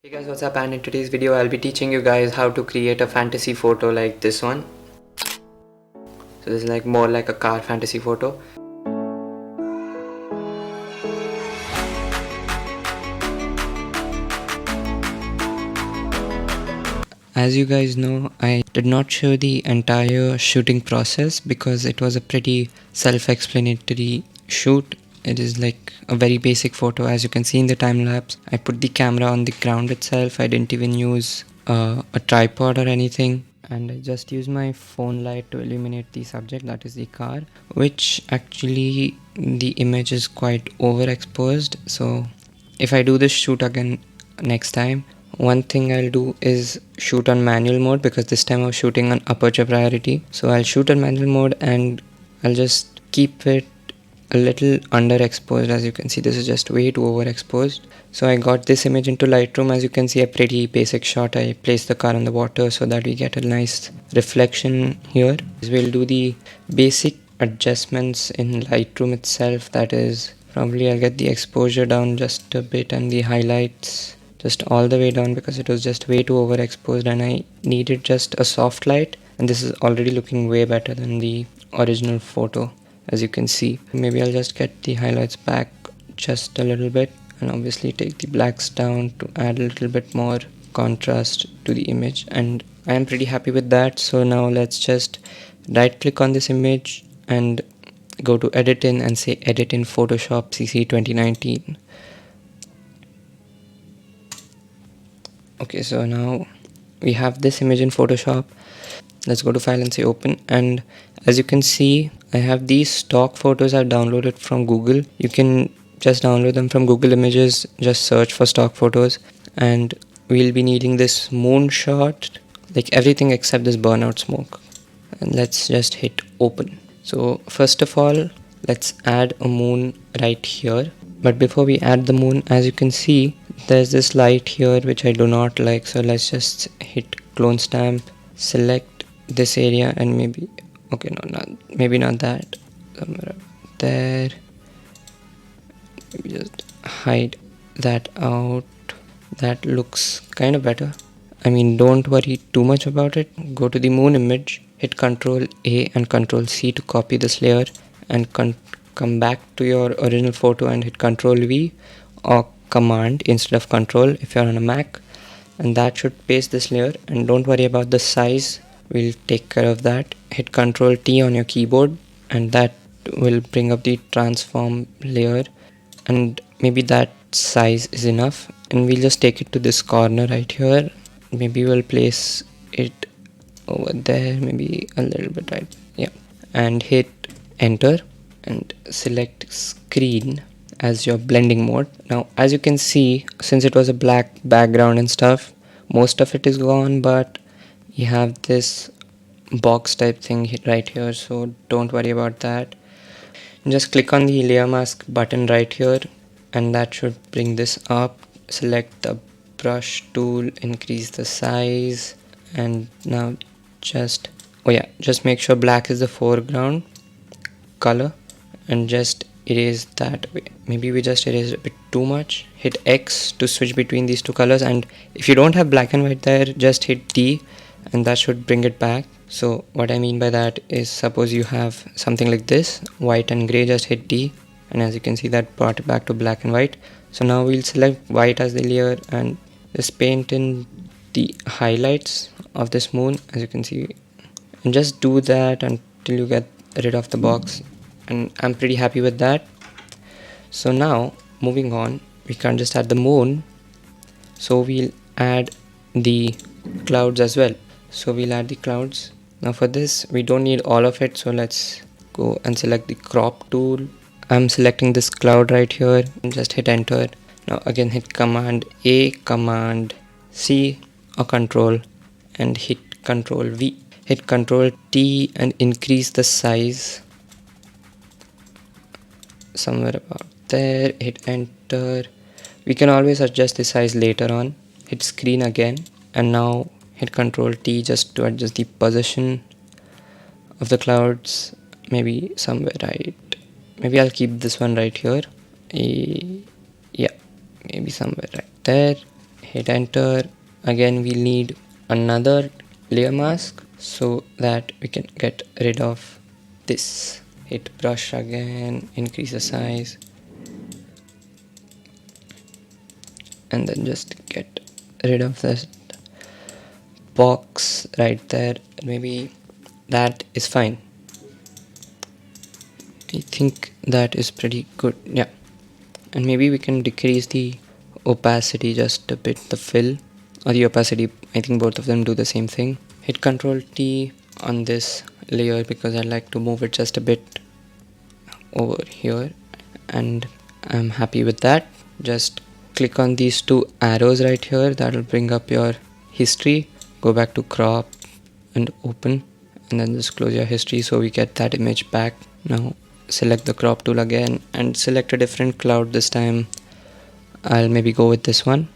Hey guys, what's up? And in today's video I'll be teaching you guys how to create a fantasy photo like this one. So this is like more like a car fantasy photo. As you guys know, I did not show the entire shooting process because it was a pretty self-explanatory shoot. It is like a very basic photo. As you can see in the time lapse, I put the camera on the ground itself. I didn't even use a tripod or anything, and I just used my phone light to illuminate the subject, that is the car, which actually the image is quite overexposed. So if I do this shoot again next time, one thing I'll do is shoot on manual mode, because this time I was shooting on aperture priority. So I'll shoot on manual mode and I'll just keep it a little underexposed. As you can see, this is just way too overexposed. So I got this image into Lightroom. As you can see, a pretty basic shot. I placed the car on the water so that we get a nice reflection here. We'll do the basic adjustments in Lightroom itself. That is, probably I'll get the exposure down just a bit and the highlights just all the way down, because it was just way too overexposed and I needed just a soft light. And this is already looking way better than the original photo, as you can see. Maybe I'll just get the highlights back just a little bit, and obviously take the blacks down to add a little bit more contrast to the image, and I am pretty happy with that. So now let's just right click on this image and go to edit in and say edit in Photoshop CC 2019. Okay, so now we have this image in Photoshop. Let's go to file and say open, and as you can see, I have these stock photos I've downloaded from Google. You can just download them from Google Images, just search for stock photos, and we'll be needing this moon shot, like everything except this burnout smoke. And let's just hit open. So first of all, let's add a moon right here. But before we add the moon, as you can see, there's this light here which I do not like. So let's just hit clone stamp, select this area, and maybe, okay, no, maybe not that, somewhere up there. Maybe just hide that out. That looks kind of better. I mean, don't worry too much about it. Go to the moon image, hit Ctrl A and Ctrl C to copy this layer, and come back to your original photo and hit Ctrl V or Command instead of Control if you're on a Mac, and that should paste this layer. And don't worry about the size, we'll take care of that. Hit Ctrl T on your keyboard and that will bring up the transform layer, and maybe that size is enough, and we'll just take it to this corner right here. Maybe we'll place it over there, maybe a little bit, right? Yeah, and hit enter and select screen as your blending mode. Now as you can see, since it was a black background and stuff, most of it is gone, but you have this box type thing right here, so don't worry about that. Just click on the layer mask button right here, and that should bring this up. Select the brush tool, increase the size, and now just make sure black is the foreground color and just erase that. Maybe we just erased a bit too much. Hit X to switch between these two colors, and if you don't have black and white there, just hit D and that should bring it back. So what I mean by that is, suppose you have something like this, white and gray, just hit D, and as you can see, that brought it back to black and white. So now we'll select white as the layer and just paint in the highlights of this moon, as you can see, and just do that until you get rid of the box, and I'm pretty happy with that. So now moving on, we can't just add the moon, so we'll add the clouds as well. So we'll add the clouds. Now for this we don't need all of it, so let's go and select the crop tool. I'm selecting this cloud right here and just hit enter. Now again hit Command A, Command C or Control and hit Control V. Hit Control T and increase the size somewhere about there. Hit enter. We can always adjust the size later on. Hit screen again, and now hit Control T just to adjust the position of the clouds. Maybe somewhere right. Maybe I'll keep this one right here. Yeah, maybe somewhere right there. hit enter. Again we need another layer mask so that we can get rid of this. Hit brush again, increase the size, and then just get rid of this box right there. Maybe that is fine. I think that is pretty good. Yeah, and maybe we can decrease the opacity just a bit, the fill or the opacity. I think both of them do the same thing. Hit Ctrl T on this layer because I like to move it just a bit over here, and I'm happy with that. Just click on these two arrows right here. That will bring up your history. Go back to crop and open, and then just close your history so we get that image back. Now select the crop tool again and select a different cloud. This time I'll maybe go with this one.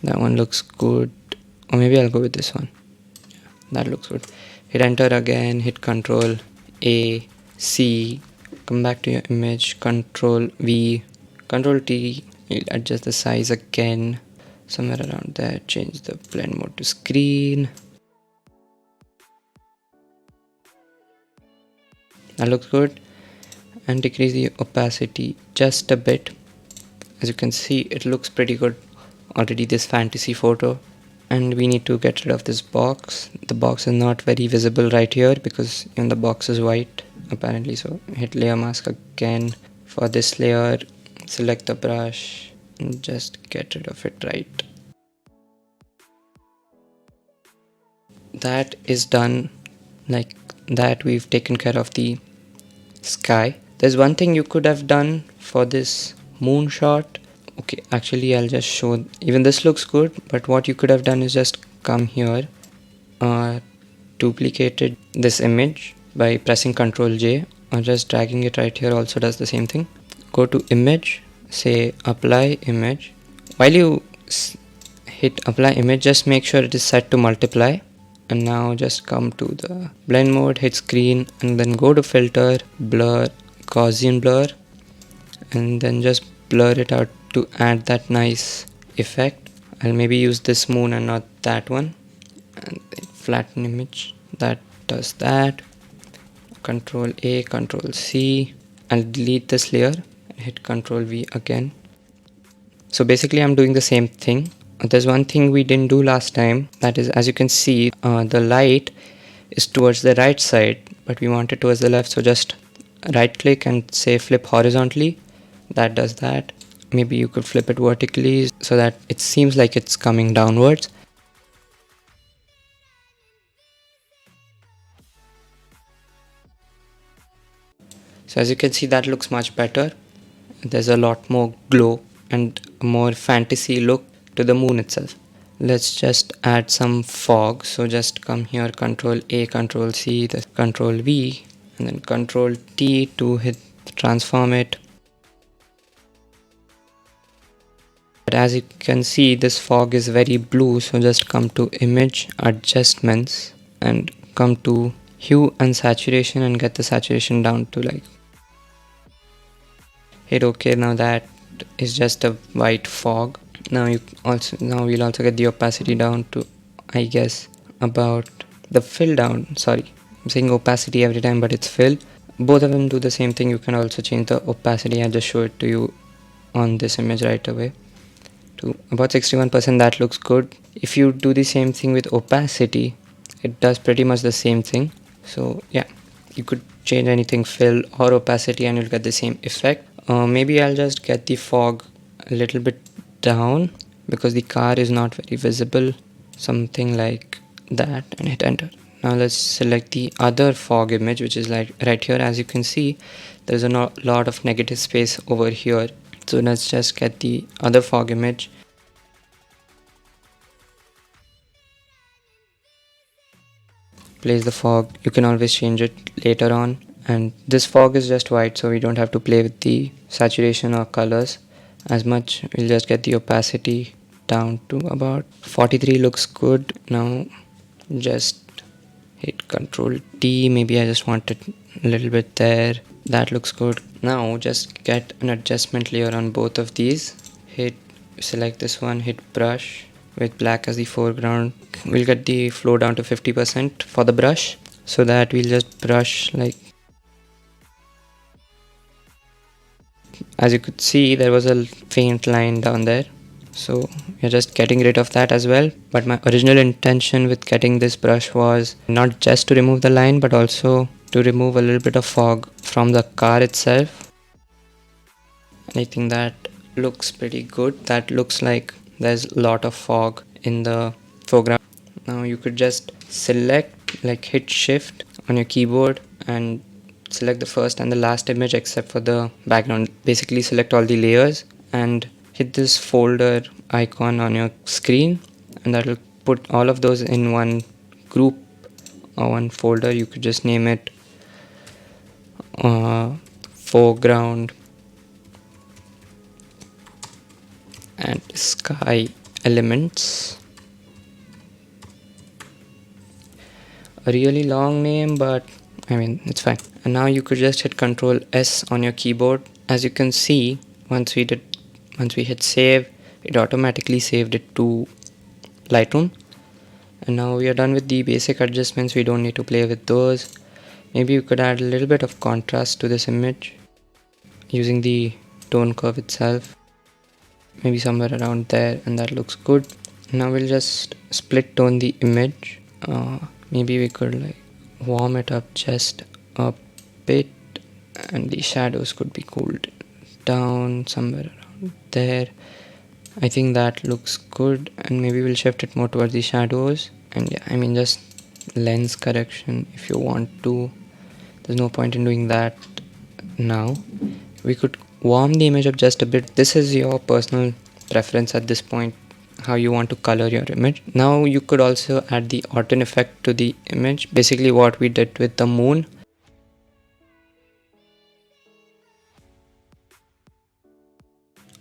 That one looks good, or maybe I'll go with this one. That looks good. Hit enter again, hit Ctrl A, C, come back to your image, Ctrl V, Ctrl T, you'll adjust the size again, somewhere around there, change the blend mode to screen. That looks good. And decrease the opacity just a bit. As you can see, it looks pretty good already, this fantasy photo. And we need to get rid of this box. The box is not very visible right here because even the box is white apparently. So hit layer mask again for this layer, select the brush and just get rid of it right. That is done. Like that, we've taken care of the sky. There's one thing you could have done for this moon shot. Okay, actually I'll just show. Even this looks good, but what you could have done is just come here, duplicated this image by pressing Ctrl J, or just dragging it right here also does the same thing. Go to image, say apply image. While you hit apply image, just make sure it is set to multiply. And now just come to the blend mode, hit screen, and then go to filter, blur, Gaussian blur, and then just blur it out to add that nice effect. I'll maybe use this moon and not that one. And flatten image, that does that. Ctrl A, Ctrl C. I'll delete this layer and hit Ctrl V again. So basically I'm doing the same thing. There's one thing we didn't do last time, that is, as you can see, the light is towards the right side, but we want it towards the left. So just right click and say flip horizontally. That does that. Maybe you could flip it vertically so that it seems like it's coming downwards. So as you can see, that looks much better. There's a lot more glow and a more fantasy look to the moon itself. Let's just add some fog. So just come here, Ctrl A, Ctrl C, the Ctrl V, and then Ctrl T to hit transform it. But as you can see, this fog is very blue, so just come to image adjustments and come to hue and saturation and get the saturation down to like, hit OK. Now that is just a white fog. Now we'll also get the opacity down to, I guess, about the fill down. Sorry, I'm saying opacity every time, but it's fill. Both of them do the same thing. You can also change the opacity. I just show it to you on this image right away to about 61%. That looks good. If you do the same thing with opacity, it does pretty much the same thing. So yeah, you could change anything, fill or opacity, and you'll get the same effect. Maybe I'll just get the fog a little bit down because the car is not very visible, something like that, and hit enter. Now let's select the other fog image, which is like right here. As you can see, there's a lot of negative space over here. So let's just get the other fog image. Place the fog. You can always change it later on. And this fog is just white, so we don't have to play with the saturation or colors as much. We'll just get the opacity down to about 43. Looks good. Now just hit Ctrl T. Maybe I just want it a little bit there. That looks good. Now just get an adjustment layer on both of these. Hit select this one, hit brush with black as the foreground. We'll get the flow down to 50% for the brush, so that we'll just brush like, as you could see there was a faint line down there, so we're just getting rid of that as well. But my original intention with getting this brush was not just to remove the line, but also to remove a little bit of fog from the car itself. And I think that looks pretty good. That looks like there's a lot of fog in the foreground. Now you could just select, like hit shift on your keyboard and select the first and the last image except for the background. Basically select all the layers and hit this folder icon on your screen, and that will put all of those in one group or one folder. You could just name it foreground and sky elements. A really long name, but I mean it's fine. And now you could just hit Ctrl S on your keyboard. As you can see, once we hit save, it automatically saved it to Lightroom. And now we are done with the basic adjustments. We don't need to play with those. Maybe you could add a little bit of contrast to this image using the tone curve itself, maybe somewhere around there, and that looks good. Now we'll just split tone the image. Maybe we could like warm it up just a bit, and the shadows could be cooled down somewhere around there. I think that looks good, and maybe we'll shift it more towards the shadows. And yeah, I mean just lens correction if you want to. There's no point in doing that now. We could warm the image up just a bit. This is your personal preference at this point, how you want to color your image. Now you could also add the autumn effect to the image, basically what we did with the moon.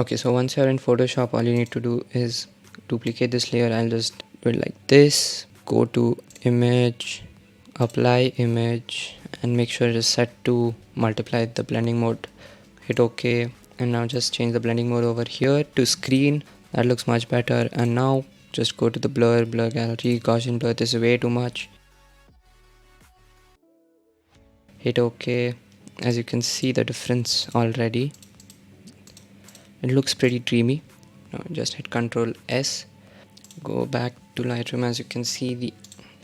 Okay, so once you're in Photoshop, all you need to do is duplicate this layer. I'll just do it like this. Go to image, apply image, and make sure it is set to multiply the blending mode. Hit OK, and now just change the blending mode over here to screen. That looks much better. And now just go to the blur gallery, Gaussian blur. This is way too much. Hit OK. As you can see the difference already. It looks pretty dreamy. Now just hit Ctrl S. Go back to Lightroom. As you can see,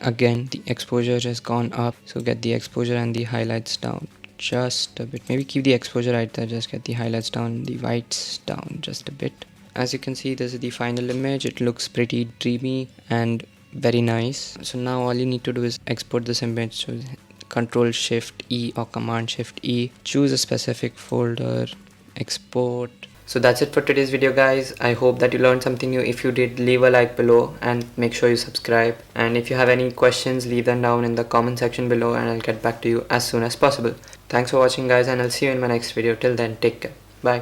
again the exposure has gone up. So get the exposure and the highlights down just a bit. Maybe keep the exposure right there. Just get the highlights down, the whites down just a bit. As you can see, this is the final image. It looks pretty dreamy and very nice. So now all you need to do is export this image. So Ctrl Shift E or Command Shift E. Choose a specific folder. Export. So that's it for today's video, guys. I hope that you learned something new. If you did, leave a like below and make sure you subscribe. And if you have any questions, leave them down in the comment section below and I'll get back to you as soon as possible. Thanks for watching, guys, and I'll see you in my next video. Till then, take care.